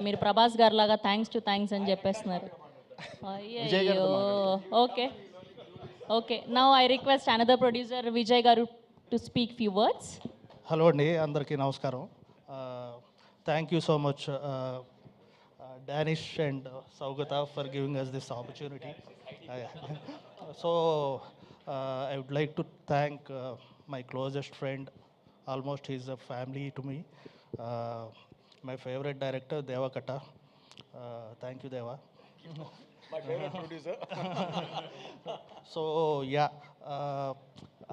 మీరు ప్రభాస్ గారు లాగా థ్యాంక్స్ అని చెప్పేస్తున్నారు. అయ్యో, okay okay. Now I request another producer Vijay garu to speak few words. Hello అండి, అందరికీ నమస్కారం. Thank you so much Danish and Saugata for giving us this opportunity. So I would like to thank my closest friend, almost he's a family to me, my favourite director Deva Katta. Thank you Deva. My favorite producer. So yeah,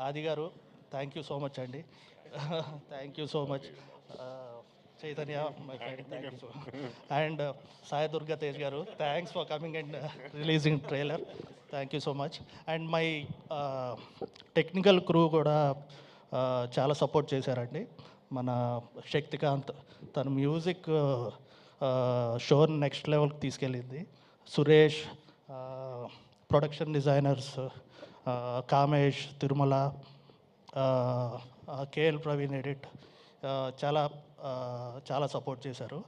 Aadi garu thank you so much అండి. Thank you so much. Chaitanya my friend, thank you so and Sai Durga Tej గారు, thanks for coming and releasing trailer. Thank you so much. And my technical crew కూడా చాలా support చేశారండి. మన శక్తికాంత్, తన music షోర్ next లెవెల్కి తీసుకెళ్ళింది. Suresh, production designers Kamesh, Tirumala, KL Praveen edit, చాలా చాలా సపోర్ట్ చేశారు.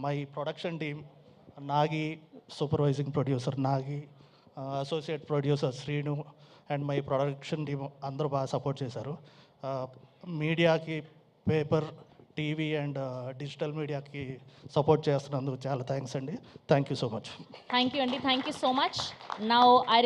My production team Nagi, supervising producer Nagi, associate producer Srinu and my production team అందరూ బాగా సపోర్ట్ చేశారు. మీడియాకి, పేపర్, టీవీ అండ్ డిజిటల్ మీడియాకి సపోర్ట్ చేస్తున్నందుకు చాలా థ్యాంక్స్ అండి. Thank you so much. Thank you అండి, thank you so much. Now I